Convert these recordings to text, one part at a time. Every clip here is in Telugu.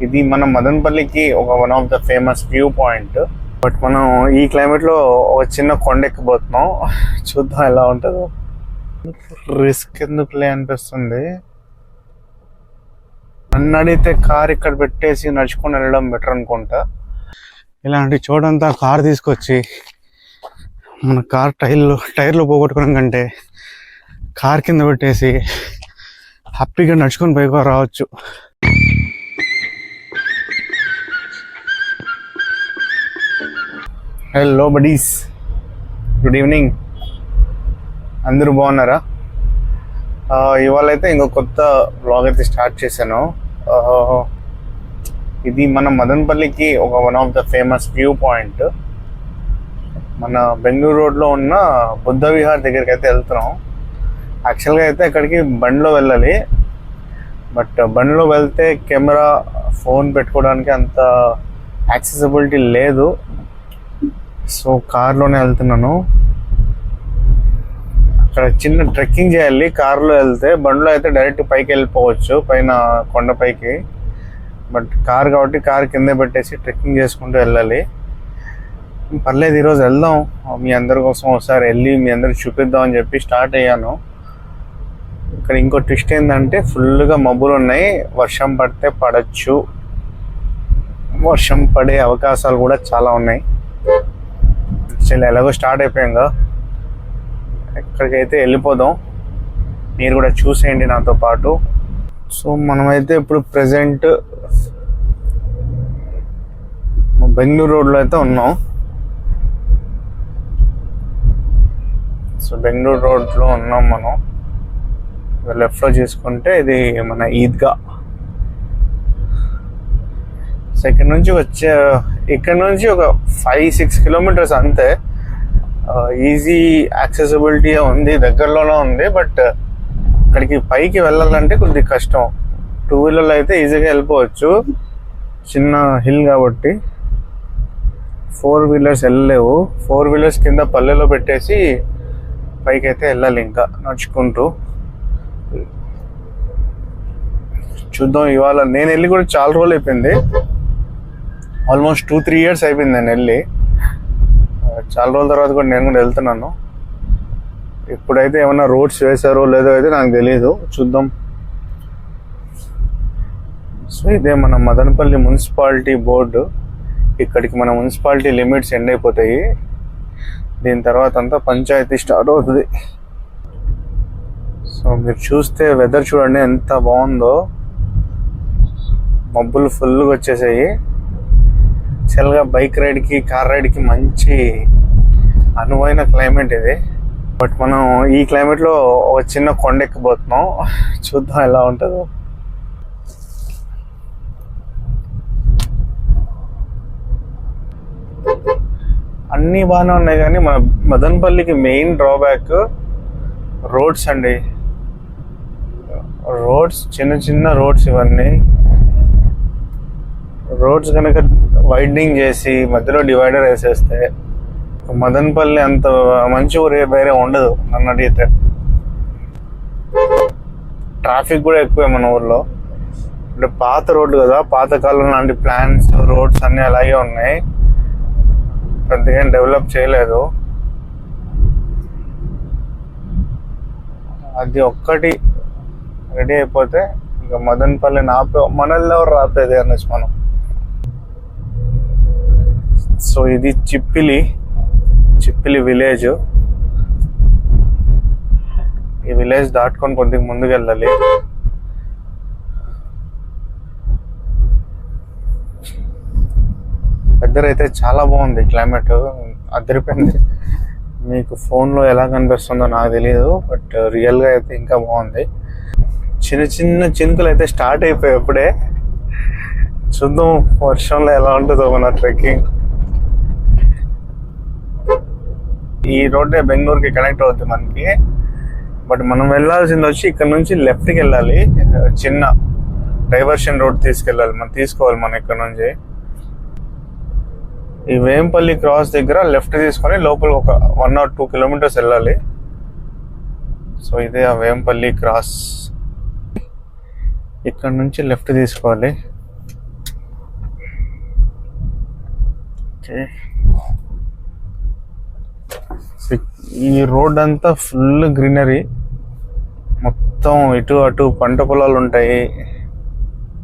ఇది మన మదనపల్లికి one of the famous view point. But మనం ఈ క్లైమేట్ లో ఒక చిన్న కొండ ఎక్కబోతున్నాం. చూద్దాం ఎలా ఉంటుందో. రిస్క్ ఎందుకులే అనిపిస్తుంది. నన్ను అడిగితే కార్ ఇక్కడ పెట్టేసి నడుచుకొని వెళ్ళడం బెటర్ అనుకుంటా. ఇలాంటి చోటంతా కార్ తీసుకొచ్చి మన కార్ టైర్లు పోగొట్టుకోవడం కంటే కార్ కింద పెట్టేసి హ్యాపీగా నడుచుకొని పైకి రావచ్చు. Hello buddies, good evening. అందరూ బాగున్నారా? ఇవాళ అయితే ఇంకో కొత్త వ్లాగ్ అయితే స్టార్ట్ చేశాను. ఇది మన మదనపల్లికి one of the famous view point. మన బెంగళూరు రోడ్లో ఉన్న బుద్ధ విహార్ దగ్గరికి అయితే వెళ్తున్నాం. యాక్చువల్గా అయితే ఇక్కడికి బండిలో వెళ్ళాలి. బట్ బండిలో వెళ్తే కెమెరా, ఫోన్ పెట్టుకోవడానికి అంత యాక్సెసిబిలిటీ లేదు. సో కార్లోనే వెళ్తున్నాను. అక్కడ చిన్న ట్రెక్కింగ్ చేయాలి కార్లో వెళ్తే. బండిలో అయితే డైరెక్ట్ పైకి వెళ్ళిపోవచ్చు, పైన కొండపైకి. బట్ కార్ కాబట్టి కార్ కింద పెట్టేసి ట్రెక్కింగ్ చేసుకుంటూ వెళ్ళాలి. పర్లేదు, ఈరోజు వెళ్దాం. మీ అందరి కోసం ఒకసారి వెళ్ళి మీ అందరికి చూపిద్దాం అని చెప్పి స్టార్ట్ అయ్యాను. ఇక్కడ ఇంకో ట్విస్ట్ ఏంటంటే ఫుల్గా మబ్బులు ఉన్నాయి. వర్షం పడితే పడచ్చు, వర్షం పడే అవకాశాలు కూడా చాలా ఉన్నాయి. యాక్చువల్లీ ఎలాగో స్టార్ట్ అయిపోయాక ఎక్కడికైతే వెళ్ళిపోదాం. మీరు కూడా చూసేయండి నాతో పాటు. సో మనమైతే ఇప్పుడు ప్రెజెంట్ బెంగళూరు రోడ్లో అయితే ఉన్నాం. సో బెంగళూరు రోడ్లో ఉన్నాం మనం. లెఫ్ట్లో చూసుకుంటే ఇది మన ఈద్గా. సో ఇక్కడ నుంచి ఒక 5-6 కిలోమీటర్స్ అంతే. ఈజీ యాక్సెసిబిలిటీ ఉంది, దగ్గరలోనే ఉంది. బట్ ఇక్కడికి పైకి వెళ్ళాలంటే కొద్దిగా కష్టం. 2 వీలర్లో అయితే ఈజీగా వెళ్ళిపోవచ్చు, చిన్న హిల్ కాబట్టి. 4 వీలర్స్ వెళ్ళలేవు. 4 వీలర్స్ కింద పల్లెలో పెట్టేసి పైకి అయితే వెళ్ళాలి ఇంకా నడుచుకుంటూ. చూద్దాం. ఇవాళ నేను వెళ్ళి కూడా చాలా రోజులు అయిపోయింది. ఆల్మోస్ట్ 2-3 ఇయర్స్ అయిపోయింది నేను వెళ్ళి. చాలా రోజుల తర్వాత కూడా నేను కూడా వెళ్తున్నాను. ఇప్పుడైతే ఏమన్నా రోడ్స్ వేశారో లేదో అయితే నాకు తెలియదు, చూద్దాం. సో ఇదే మన మదనపల్లి మున్సిపాలిటీ బోర్డు. ఇక్కడికి మన మున్సిపాలిటీ లిమిట్స్ ఎండ్ అయిపోతాయి. దీని తర్వాత అంతా పంచాయతీ స్టార్ట్ అవుతుంది. సో మీరు చూస్తే వెదర్ చూడండి ఎంత బాగుందో. మబ్బులు ఫుల్గా వచ్చేసాయి. యాక్చువల్గా బైక్ రైడ్కి, కార్ రైడ్కి మంచి అనువైన క్లైమేట్ ఇది. బట్ మనం ఈ క్లైమేట్లో ఒక చిన్న కొండ ఎక్కబోతున్నాం. చూద్దాం ఎలా ఉంటుందో. అన్నీ బాగానే ఉన్నాయి కానీ మన మదనపల్లికి మెయిన్ డ్రాబ్యాక్ రోడ్స్ అండి. రోడ్స్ చిన్న రోడ్స్. ఇవన్నీ రోడ్స్ కనుక వైడనింగ్ చేసి మధ్యలో డివైడర్ వేసేస్తే మదనపల్లి అంత మంచి ఊరే వేరే ఉండదు నన్ను అడిగితే. ట్రాఫిక్ కూడా ఎక్కువే మన ఊర్లో. అంటే పాత రోడ్డు కదా, పాతకాలం లాంటి ప్లాన్స్, రోడ్స్ అన్నీ అలాగే ఉన్నాయి. పెద్దగా డెవలప్ చేయలేదు. అది ఒక్కటి రెడీ అయిపోతే ఇక మదనపల్లిని మనల్ని ఎవరు రాపేది అనేసి మనం. సో ఇది చిప్పిలి విలేజ్. ఈ విలేజ్ దాటుకొని కొద్దిగా ముందుకు వెళ్ళాలి. వెదర్ అయితే చాలా బాగుంది, క్లైమేట్ అదిరిపోయింది. మీకు ఫోన్లో ఎలా కనిపిస్తుందో నాకు తెలియదు, బట్ రియల్గా అయితే ఇంకా బాగుంది. చిన్న చినుకులు అయితే స్టార్ట్ అయిపోయాయి ఇప్పుడే. చూద్దాం వర్షంలో ఎలా ఉంటుందో మన ట్రెక్కింగ్. ఈ రోడ్డే బెంగళూరుకి కనెక్ట్ అవుతుంది మనకి. బట్ మనం వెళ్ళాల్సింది వచ్చి ఇక్కడ నుంచి లెఫ్ట్కి వెళ్ళాలి. చిన్న డైవర్షన్ రోడ్ తీసుకోవాలి మనం ఇక్కడ నుంచి. ఈ వేంపల్లి క్రాస్ దగ్గర లెఫ్ట్ తీసుకొని లోపల ఒక 1 or 2 కిలోమీటర్స్ వెళ్ళాలి. సో ఇదే ఆ వేంపల్లి క్రాస్. ఇక్కడ నుంచి లెఫ్ట్ తీసుకోవాలి. ఓకే, ఈ రోడ్ అంతా ఫుల్ గ్రీనరీ, మొత్తం ఇటు అటు పంట పొలాలు ఉంటాయి,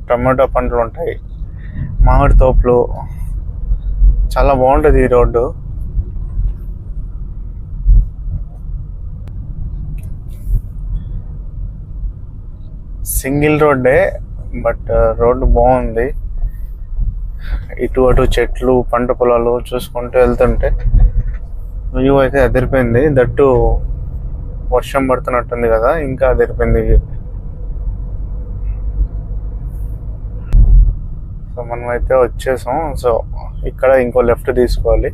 టమాటో పంటలు ఉంటాయి, మామిడి తోపులు. చాలా బాగుంటుంది ఈ రోడ్డు. సింగిల్ రోడ్డే, బట్ రోడ్డు బాగుంది. ఇటు అటు చెట్లు, పంట పొలాలు చూసుకుంటూ వెళ్తుంటే వ్యూ అయితే అదిరిపోయింది. దట్టు వర్షం పడుతున్నట్టుంది కదా, ఇంకా అదిరిపోయింది వ్యూ. సో మనం అయితే వచ్చేసాం. సో ఇక్కడ ఇంకో లెఫ్ట్ తీసుకోవాలి.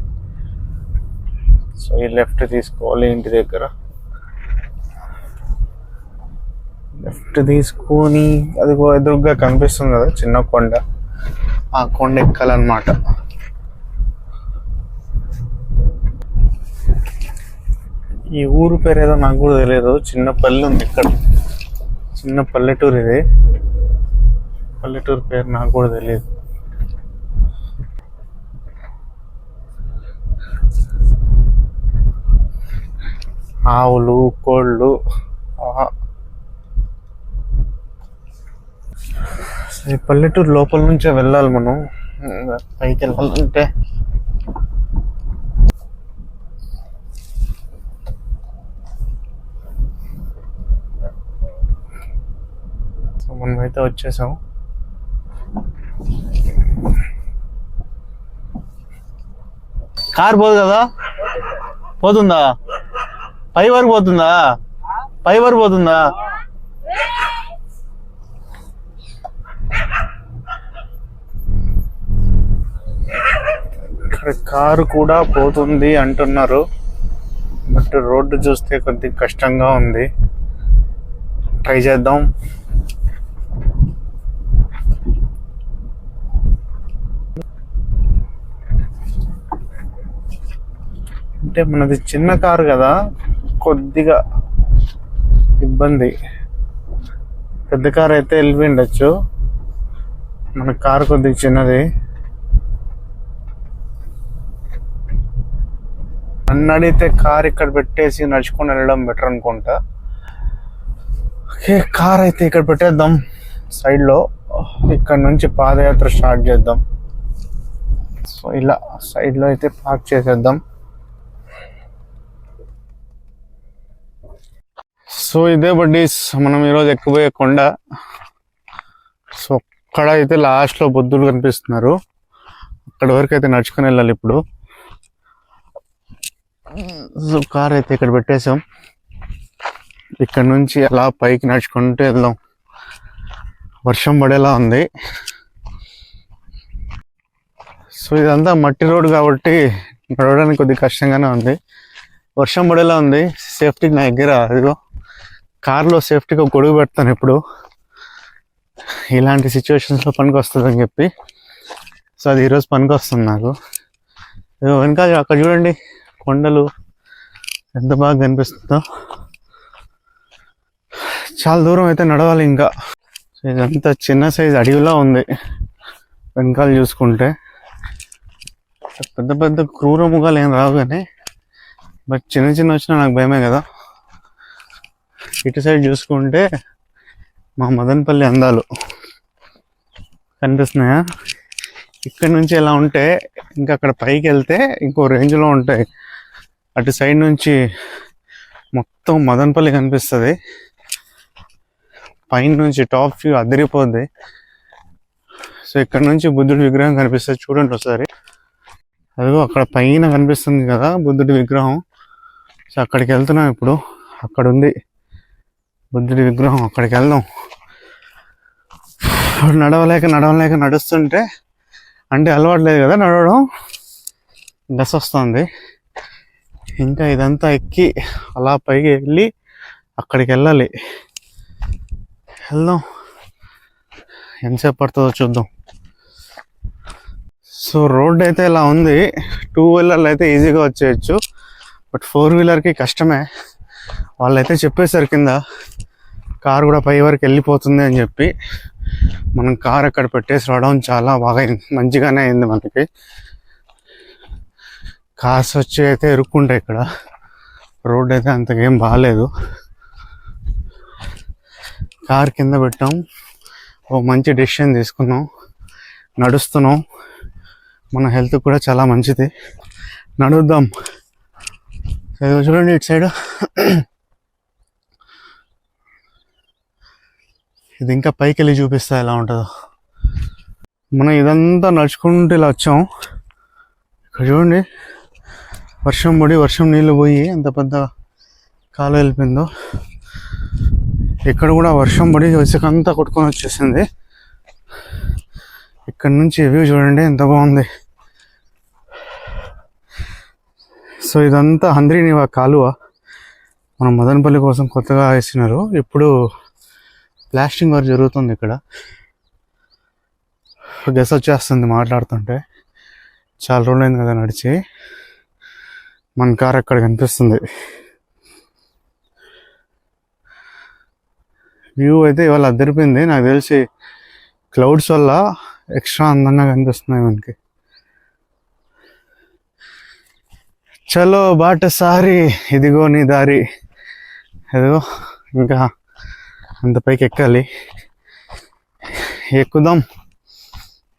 సో ఈ లెఫ్ట్ తీసుకోవాలి, ఇంటి దగ్గర లెఫ్ట్ తీసుకొని అదిగో ఎదురుగా కనిపిస్తుంది కదా చిన్న కొండ, ఆ కొండ ఎక్కాలన్నమాట. ఈ ఊరు పేరు ఏదో నాకు కూడా తెలియదు. చిన్న పల్లె ఉంది ఇక్కడ, చిన్న పల్లెటూరు ఇది. పల్లెటూరు పేరు నాకు కూడా తెలియదు. ఆవులు, కోళ్ళు. ఈ పల్లెటూరు లోపల నుంచే వెళ్ళాలి మనం, పైకి వెళ్ళాలంటే. సో మనమైతే వచ్చేసాం. కార్ పోదు కదా, పోతుందా? పై వరకు పోతుందా? పై వరకు పోతుందా? ఇక్కడ కారు కూడా పోతుంది అంటున్నారు, బట్ రోడ్డు చూస్తే కొద్దిగా కష్టంగా ఉంది. ట్రై చేద్దాం. అంటే మనది చిన్న కారు కదా, కొద్దిగా ఇబ్బంది. పెద్ద కారు అయితే వెళ్ళిపోయిండొచ్చు, మన కారు కొద్దిగా చిన్నది. నన్ను అడిగితే కార్ ఇక్కడ పెట్టేసి నడుచుకొని వెళ్ళడం బెటర్ అనుకుంటా. ఓకే, కార్ అయితే ఇక్కడ పెట్టేద్దాం సైడ్లో. ఇక్కడ నుంచి పాదయాత్ర స్టార్ట్ చేద్దాం. సో ఇలా సైడ్లో అయితే పార్క్ చేసేద్దాం. సో ఇదే బడ్డీస్ మనం ఈరోజు ఎక్కిపోయే కొండ. సో అక్కడ అయితే లాస్ట్లో బుద్ధులు కనిపిస్తున్నారు, అక్కడి వరకు అయితే నడుచుకొని వెళ్ళాలి ఇప్పుడు. సో కార్ అయితే ఇక్కడ పెట్టేసాం, ఇక్కడ నుంచి అలా పైకి నడుచుకుంటూ వెళ్దాం. వర్షం పడేలా ఉంది. సో ఇదంతా మట్టి రోడ్ కాబట్టి నడవడానికి కొద్దిగా కష్టంగానే ఉంది. వర్షం పడేలా ఉంది. సేఫ్టీకి నా దగ్గర అదిగో కార్లో సేఫ్టీగా గొడుగు పెడతాను ఎప్పుడు, ఇలాంటి సిచ్యువేషన్స్లో పనికి వస్తుంది అని చెప్పి. సో అది ఈరోజు పనికి వస్తుంది నాకు. వెనకాల అక్కడ చూడండి కొండలు ఎంత బాగా కనిపిస్తుందో. చాలా దూరం అయితే నడవాలి ఇంకా. సో ఇదంతా చిన్న సైజ్ అడవిలా ఉంది వెనకాల చూసుకుంటే. పెద్ద పెద్ద క్రూర ముఖాలు ఏం రావు కానీ, బట్ చిన్న చిన్న వచ్చినా నాకు భయమే కదా. ఇటు సైడ్ చూసుకుంటే మా మదనపల్లి అందాలు కనిపిస్తున్నాయా? ఇక్కడ నుంచి ఎలా ఉంటే ఇంకా అక్కడ పైకి వెళ్తే ఇంకో రేంజ్లో ఉంటాయి. అటు సైడ్ నుంచి మొత్తం మదనపల్లి కనిపిస్తుంది. పైన నుంచి టాప్ వ్యూ అదిరిపోద్ది. సో ఇక్కడ నుంచి బుద్ధుడి విగ్రహం కనిపిస్తుంది, చూడండి ఒకసారి. అదిగో అక్కడ పైన కనిపిస్తుంది కదా బుద్ధుడి విగ్రహం. సో అక్కడికి వెళ్తున్నాం ఇప్పుడు. అక్కడ ఉంది బుద్ధుడి విగ్రహం, అక్కడికి వెళ్దాం. నడవలేక నడుస్తుంటే, అంటే అలవాటు లేదు కదా నడవడం, దశ వస్తుంది. ఇంకా ఇదంతా ఎక్కి అలా పైకి వెళ్ళి అక్కడికి వెళ్ళాలి. వెళ్దాం, ఎంతసేపు పడుతుందో చూద్దాం. సో రోడ్ అయితే ఇలా ఉంది. 2 వీలర్లు అయితే ఈజీగా వచ్చేయచ్చు, బట్ 4 వీలర్కి కష్టమే. వాళ్ళైతే చెప్పేశారు కింద కార్ కూడా పై వరకు వెళ్ళిపోతుంది అని చెప్పి. మనం కార్ అక్కడ పెట్టేసి రావడం చాలా బాగా మంచిగానే అయింది మనకి. కార్స్ వచ్చి అయితే ఇరుక్కుంటాయి ఇక్కడ. రోడ్ అయితే అంతకేం బాగాలేదు. కార్ కింద పెట్టాం, ఓ మంచి డెసిషన్ తీసుకున్నాం, నడుస్తున్నాం. మన హెల్త్ కూడా చాలా మంచిది, నడుద్దాం. చూడండి ఇటు సైడ్ ఇది ఇంకా పైకి వెళ్ళి చూపిస్తా ఎలా ఉంటుందో. మనం ఇదంతా నడుచుకుంటూ ఇలా వచ్చాం. ఇక్కడ చూడండి వర్షం నీళ్ళు పోయి ఎంత పెద్ద కాలు వెళ్ళిపోయిందో. ఇక్కడ కూడా వర్షం పడి ఇసుకంతా కొట్టుకొని వచ్చేసింది. ఇక్కడ నుంచి వ్యూ చూడండి ఎంత బాగుంది. సో ఇదంతా హంద్రీనివా కాలువ, మనం మదనపల్లి కోసం కొత్తగా వేసినారు. ఇప్పుడు ప్లాస్టింగ్ వర్క్ జరుగుతుంది ఇక్కడ. గెస్ వచ్చేస్తుంది మాట్లాడుతుంటే. చాలా రోజులైంది కదా నడిచి. మన కార్ అక్కడ కనిపిస్తుంది. వ్యూ అయితే ఇవాళ అద్దరిపోయింది. నాకు తెలిసి క్లౌడ్స్ వల్ల ఎక్స్ట్రా అందంగా కనిపిస్తున్నాయి మనకి. చలో బాటసారి, ఇదిగో నీ దారి. ఇదిగో ఇంకా అంత పైకి ఎక్కాలి, ఎక్కుదాం.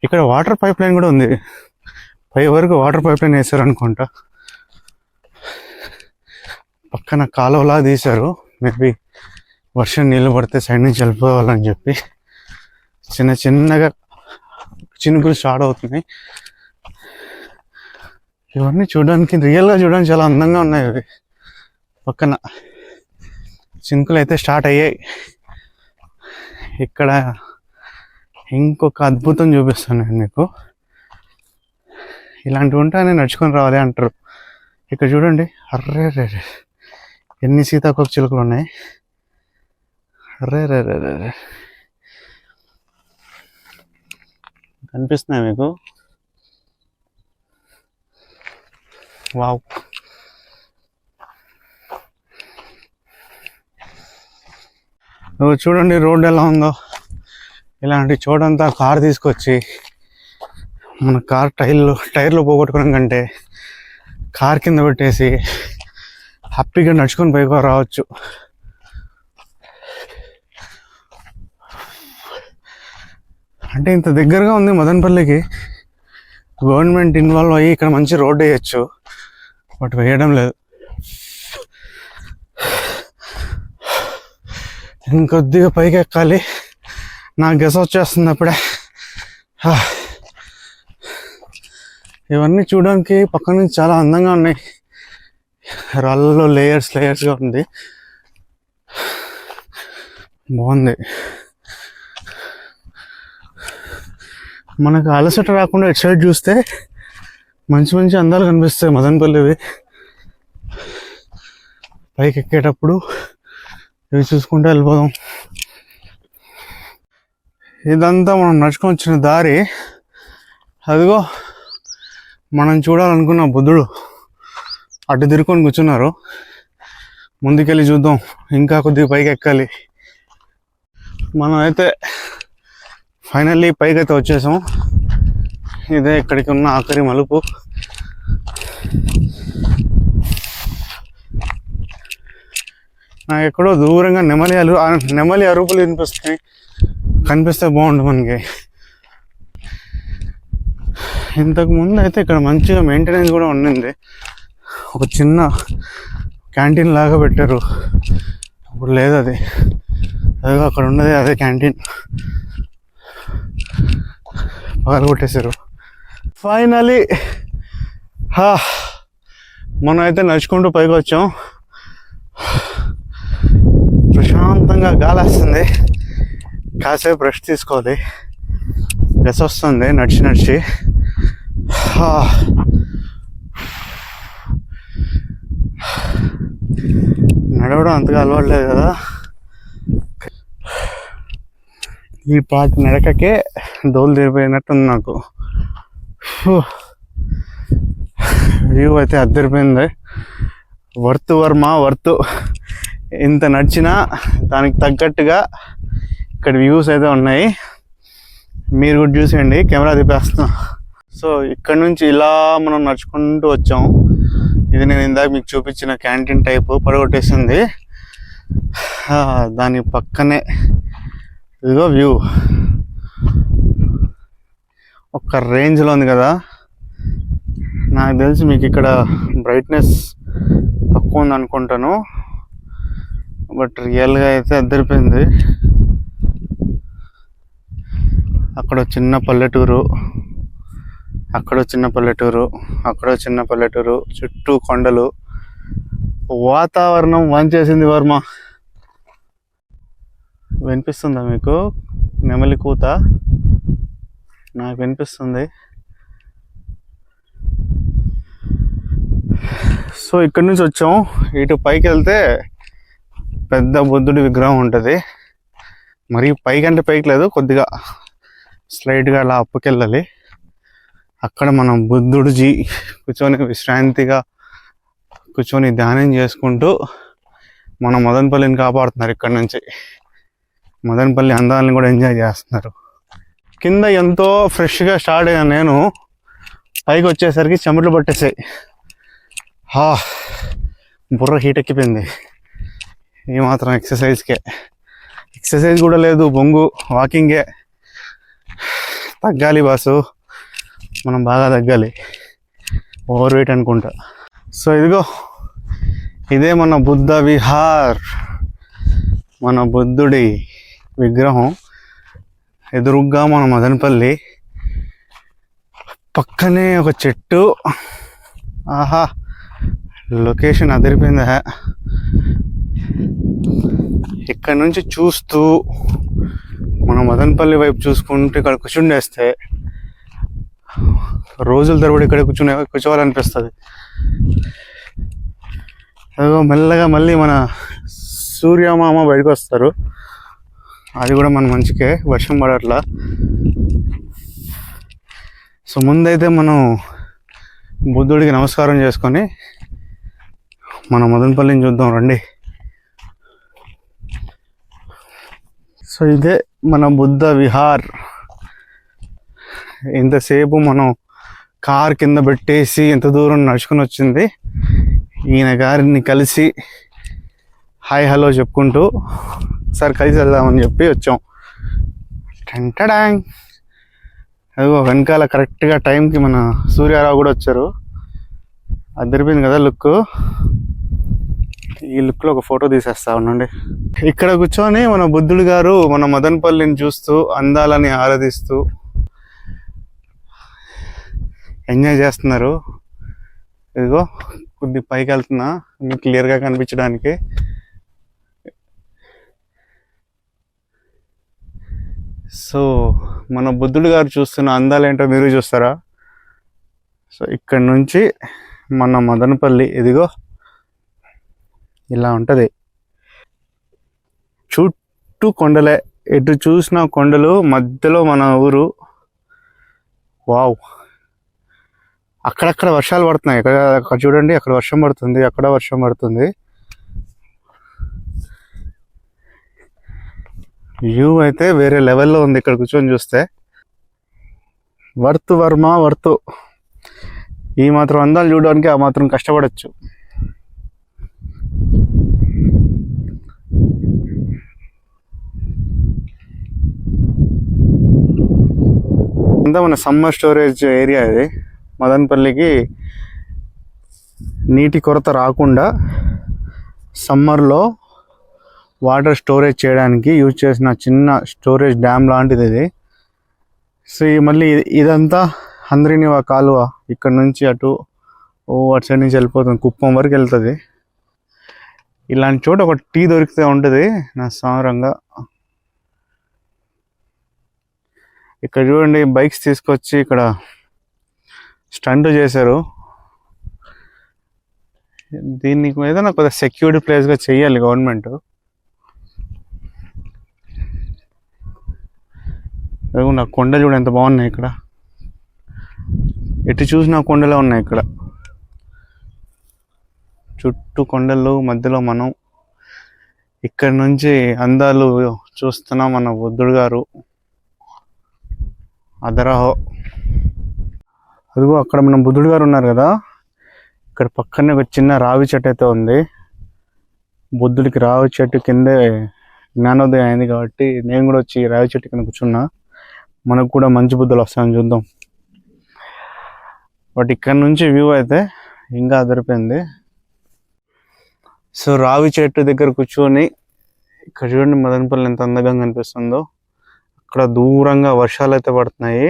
ఇక్కడ వాటర్ పైప్ లైన్ కూడా ఉంది, పై వరకు వాటర్ పైప్ లైన్ వేసారు అనుకుంటా. పక్కన కాలువలా తీశారు, మేబీ వర్షం నీళ్ళు పడితే సైడ్ నుంచి వెళ్ళిపోవాలని చెప్పి. చిన్నగా చినుకులు స్టార్ట్ అవుతున్నాయి. ఇవన్నీ చూడడానికి, రియల్గా చూడడానికి చాలా అందంగా ఉన్నాయి. అవి పక్కన చినుకులు అయితే స్టార్ట్ అయ్యాయి. ఇక్కడ ఇంకొక అద్భుతం చూపిస్తాను నేను మీకు. ఇలాంటివి ఉంటాయని నడుచుకొని రావాలి అంటారు. ఇక్కడ చూడండి, అర్రే రే ఎన్ని సీతాకోక చిలుకలు ఉన్నాయి. అర్రే రే కనిపిస్తున్నాయి మీకు? వావ్, చూడండి రోడ్డు ఎలా ఉందో. ఇలాంటి చోటంతా కార్ తీసుకొచ్చి మన కార్ టైర్లు పోగొట్టుకోవడం కంటే కార్ కింద పెట్టేసి హ్యాపీగా నడుచుకొని పైకి రావచ్చు. అంటే ఇంత దగ్గరగా ఉంది మదనపల్లికి. గవర్నమెంట్ ఇన్వాల్వ్ అయ్యి ఇక్కడ మంచి రోడ్ వేయచ్చు, బట్ వేయడం లేదు. ఇంకొద్దిగా పైకి ఎక్కాలి. నాకు గెస్ వచ్చేస్తుంది అప్పుడే. ఇవన్నీ చూడడానికి పక్క నుంచి చాలా అందంగా ఉన్నాయి. రాళ్ళలో లేయర్స్గా ఉంది, బాగుంది. మనకు అలసట రాకుండా ఇటు సైడ్ చూస్తే మంచి అందాలు కనిపిస్తాయి మదనపల్లివి. పైకి ఎక్కేటప్పుడు ఇవి చూసుకుంటూ వెళ్ళిపోదాం. ఇదంతా మనం నడుచుకొని వచ్చిన దారి. అదిగో మనం చూడాలనుకున్న బుద్ధుడు అటు తిరుక్కొని కూర్చున్నారు. ముందుకెళ్ళి చూద్దాం, ఇంకా కొద్దిగా పైకి ఎక్కాలి. మనం అయితే ఫైనల్లీ పైకి అయితే వచ్చేసాం. ఇదే ఇక్కడికి ఉన్న ఆఖరి మలుపు. నాకు ఎక్కడో దూరంగా నెమలి అరుపులు కనిపిస్తే బాగుండు మనకి. ఇంతకు ముందు అయితే ఇక్కడ మంచిగా మెయింటెనెన్స్ కూడా ఉండింది. ఒక చిన్న క్యాంటీన్ లాగా పెట్టారు, ఇప్పుడు లేదు అది. అదిగో అక్కడ ఉన్నది అదే క్యాంటీన్, పగలగొట్టేశారు. ఫైనలీ మనం అయితే నడుచుకుంటూ పైకి వచ్చాం. ప్రశాంతంగా గాలి వస్తుంది, కాసేపు రెస్ట్ తీసుకోవాలి. గెస్ వస్తుంది నడిచి. నడవడం అంతగా అలవాట్లేదు కదా, ఈ పాటి నడకకే దోలు తీరిపోయినట్టుంది నాకు. వ్యూ అయితే అద్దరిపోయింది. వర్త్ ఇంత నడిచినా దానికి తగ్గట్టుగా ఇక్కడ వ్యూస్ అయితే ఉన్నాయి. మీరు కూడా చూసేయండి, కెమెరా తిప్పేస్తున్నా. సో ఇక్కడ నుంచి ఇలా మనం నడుచుకుంటూ వచ్చాం. ఇది నేను ఇందాక మీకు చూపించిన క్యాంటీన్ టైపు పడగొట్టేసింది. దాని పక్కనే ఇదిగో వ్యూ ఒక రేంజ్లో ఉంది కదా. నాకు తెలిసి మీకు ఇక్కడ బ్రైట్నెస్ తక్కువ ఉంది అనుకుంటాను, బట్ రియల్గా అయితే అద్దరిపోయింది. అక్కడ చిన్న పల్లెటూరు, అక్కడ చిన్న పల్లెటూరు, అక్కడ చిన్న పల్లెటూరు, చుట్టూ కొండలు, వాతావరణం వంచేసింది. వర్మ, వినిపిస్తుందా మీకు నెమలి కూత? నాకు వినిపిస్తుంది. సో ఇక్కడ నుంచి వచ్చాం. ఇటు పైకి వెళ్తే పెద్ద బుద్ధుడి విగ్రహం ఉంటుంది. మరి పైకి అంటే పైకి లేదు, కొద్దిగా స్లైడ్గా అలా అప్పుకెళ్ళాలి. అక్కడ మనం బుద్ధుడిజీ కూర్చొని విశ్రాంతిగా కూర్చొని ధ్యానం చేసుకుంటూ మన మదనపల్లిని కాపాడుతున్నారు. ఇక్కడ నుంచి మదనపల్లి అందాలను కూడా ఎంజాయ్ చేస్తున్నారు. కింద ఎంతో ఫ్రెష్గా స్టార్ట్ అయ్యాను నేను, పైకి వచ్చేసరికి చెమటలు పట్టేసాయి. బుర్ర హీట్ ఎక్కిపోయింది. ఏమాత్రం ఎక్సర్సైజ్ కూడా లేదు, బొంగు వాకింగే. తగ్గాలి బాసు, మనం బాగా తగ్గాలి, ఓవర్ వెయిట్ అనుకుంటా. సో ఇదిగో ఇదే మన బుద్ధ విహార్, మన బుద్ధుడి విగ్రహం. ఎదురుగ్గా మన మదనపల్లి, పక్కనే ఒక చెట్టు. ఆహా, లొకేషన్ అదిరిపోయిందా. ఇక్కడ నుంచి చూస్తూ మన మదనపల్లి వైపు చూసుకుంటూ ఇక్కడ కూర్చుండేస్తే రోజుల తరబడి ఇక్కడ కూర్చోవాలనిపిస్తుంది. అదిగో మెల్లగా మళ్ళీ మన సూర్యమామ బయటకు వస్తారు. అది కూడా మన మంచికే, వర్షం పడట్లా. సో ముందైతే మనం బుద్ధుడికి నమస్కారం చేసుకొని మన మదనపల్లిని చూద్దాం రండి. సో ఇదే మన బుద్ధ విహార్. ఇంతసేపు మనం కార్ కింద పెట్టేసి ఎంత దూరం నడుచుకుని వచ్చింది. ఈయన గారిని కలిసి హాయ్ హలో చెప్పుకుంటూ ఒకసారి కలిసి వెళ్దామని చెప్పి వచ్చాం. టెంటడాంగ్, అదిగో వెనకాల కరెక్ట్గా టైంకి మన సూర్యారావు కూడా వచ్చారు. అదిరిపోయింది కదా లుక్. ఈ లుక్లో ఒక ఫోటో తీసేస్తా ఉండండి. ఇక్కడ కూర్చొని మన బుద్ధుడు గారు మన మదనపల్లిని చూస్తూ అందాలని ఆరాధిస్తూ ఎంజాయ్ చేస్తున్నారు. ఇదిగో కొద్ది పైకి వెళ్తున్నా మీకు క్లియర్గా కనిపించడానికి. సో మన బుద్ధుడు గారు చూస్తున్న అందాలు ఏంటో మీరు చూస్తారా? సో ఇక్కడ నుంచి మన మదనపల్లి ఇదిగో ఇలా ఉంటుంది. చుట్టూ కొండలే, ఎటు చూసిన కొండలు, మధ్యలో మన ఊరు. వావ్, అక్కడక్కడ వర్షాలు పడుతున్నాయి. అక్కడ చూడండి, అక్కడ వర్షం పడుతుంది, అక్కడ వర్షం పడుతుంది. వ్యూ అయితే వేరే లెవెల్లో ఉంది ఇక్కడ కూర్చొని చూస్తే. Worth Varma worth. ఈ మాత్రం అందాలు చూడడానికి ఆ మాత్రం కష్టపడచ్చు. అంతా మన సమ్మర్ స్టోరేజ్ ఏరియా ఇది. మదనపల్లికి నీటి కొరత రాకుండా సమ్మర్లో వాటర్ స్టోరేజ్ చేయడానికి యూజ్ చేసిన చిన్న స్టోరేజ్ డ్యామ్ లాంటిది ఇది. సో మళ్ళీ ఇదంతా హంద్రీనివా కాలువ. ఇక్కడ నుంచి అటు సైడ్ నుంచి వెళ్ళిపోతుంది, కుప్పం వరకు వెళ్తుంది. ఇలాంటి చోట ఒక టీ దొరికితే ఉంటుంది నా సామరంగా. ఇక్కడ చూడండి, బైక్స్ తీసుకొచ్చి ఇక్కడ స్టంట్ చేశారు. దీన్ని ఏదైనా కొద్దిగా సెక్యూరిటీ ప్లేస్గా చెయ్యాలి గవర్నమెంట్. నా కొండలు చూడ ఎంత బాగున్నాయి. ఇక్కడ ఎటు చూసినా కొండలే ఉన్నాయి. ఇక్కడ చుట్టూ కొండలు, మధ్యలో మనం. ఇక్కడ నుంచి అందాలు చూస్తున్నాం మన బుద్ధుడు గారు. అదరహో. అదిగో అక్కడ మన బుద్ధుడు గారు ఉన్నారు కదా, ఇక్కడ పక్కనే ఒక చిన్న రావి చెట్టు అయితే ఉంది. బుద్ధుడికి రావి చెట్టు కిందే జ్ఞానోదయం అయింది కాబట్టి నేను కూడా వచ్చి రావి చెట్టు కింద కూర్చున్నా. మనకు కూడా మంచి బుద్ధులు వస్తాయని చూద్దాం. బట్ ఇక్కడ నుంచి వ్యూ అయితే ఇంకా అదిరిపోయింది. సో రావి చెట్టు దగ్గర కూర్చొని ఇక్కడ చూడండి మదనపల్లి ఎంత అందంగా కనిపిస్తుందో. అక్కడ దూరంగా వర్షాలు అయితే పడుతున్నాయి.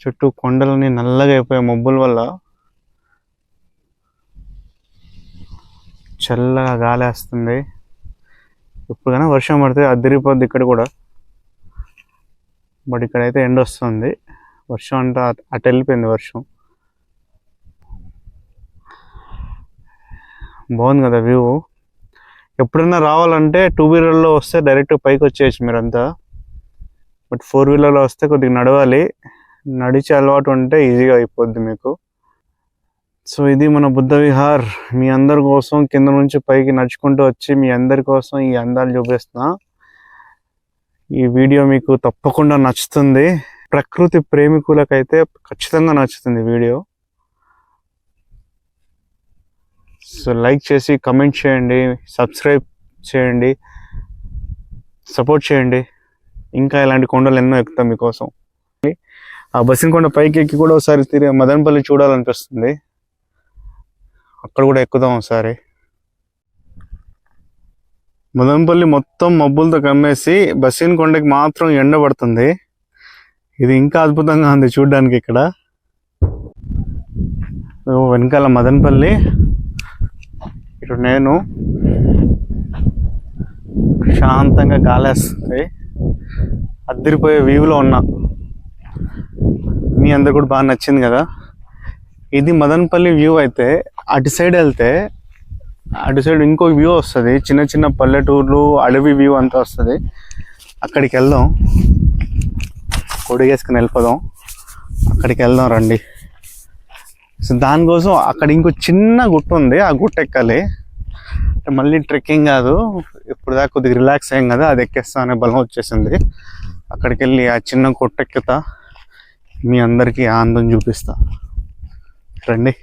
చుట్టూ కొండలని నల్లగా అయిపోయాయి మబ్బుల వల్ల. చల్లగా గాలి వేస్తుంది. ఎప్పుడైనా వర్షం పడితే అదిరిపోద్ది ఇక్కడ కూడా. బట్ ఇక్కడైతే ఎండ వస్తుంది. వర్షం అంతా అటు వెళ్ళిపోయింది వర్షం. బాగుంది కదా వ్యూ. ఎప్పుడైనా రావాలంటే 2 వీలర్లో వస్తే డైరెక్ట్ పైకి వచ్చేయచ్చు మీరంతా. బట్ 4 వీలర్లో వస్తే కొద్దిగా నడవాలి. నడిచే అలవాటు ఉంటే ఈజీగా అయిపోద్ది మీకు. సో ఇది మన బుద్ధ విహార్. మీ అందరి కోసం కింద నుంచి పైకి నడుచుకుంటూ వచ్చి మీ అందరి కోసం ఈ అందాలు చూపిస్తున్నా. ఈ వీడియో మీకు తప్పకుండా నచ్చుతుంది. ప్రకృతి ప్రేమికులకైతే ఖచ్చితంగా నచ్చుతుంది వీడియో. సో లైక్ చేసి కమెంట్ చేయండి, సబ్స్క్రైబ్ చేయండి, సపోర్ట్ చేయండి. ఇంకా ఇలాంటి కొండలు ఎన్నో ఎక్కుతాం మీకోసం. ఆ బసినకొండ పైకి ఎక్కి కూడా ఒకసారి తిరిగి మదనపల్లి చూడాలనిపిస్తుంది. అక్కడ కూడా ఎక్కుదాం ఒకసారి. మదనపల్లి మొత్తం మబ్బులతో కమ్మేసి బసినకొండకి మాత్రం ఎండ పడుతుంది. ఇది ఇంకా అద్భుతంగా ఉంది చూడ్డానికి. ఇక్కడ వెనకాల మదనపల్లి, ఇటు నేను శాంతంగా గాలేస్తుంది. అద్దరిపోయే వ్యూలో ఉన్నా. మీ అందరు కూడా బాగా నచ్చింది కదా. ఇది మదనపల్లి వ్యూ. అయితే అటు సైడ్ వెళ్తే అటు సైడ్ ఇంకో వ్యూ వస్తుంది. చిన్న చిన్న పల్లెటూర్లు, అడవి వ్యూ అంతా వస్తుంది. అక్కడికి వెళ్దాం. కొడిగేసుకుని వెళ్ళిపోదాం. అక్కడికి వెళ్దాం రండి. సో దానికోసం అక్కడ ఇంకో చిన్న గుట్ట ఉంది. ఆ గుట్ట ఎక్కాలి. మళ్ళీ ట్రెక్కింగ్ కాదు, ఇప్పుడు దాకా కొద్దిగా రిలాక్స్ అయ్యాం కదా, అది ఎక్కేస్తా అనే బలం వచ్చేసింది. అక్కడికి వెళ్ళి ఆ చిన్న గుట్ట ఎక్కుతా, మీ అందరికీ ఆనందం చూపిస్తా రండి.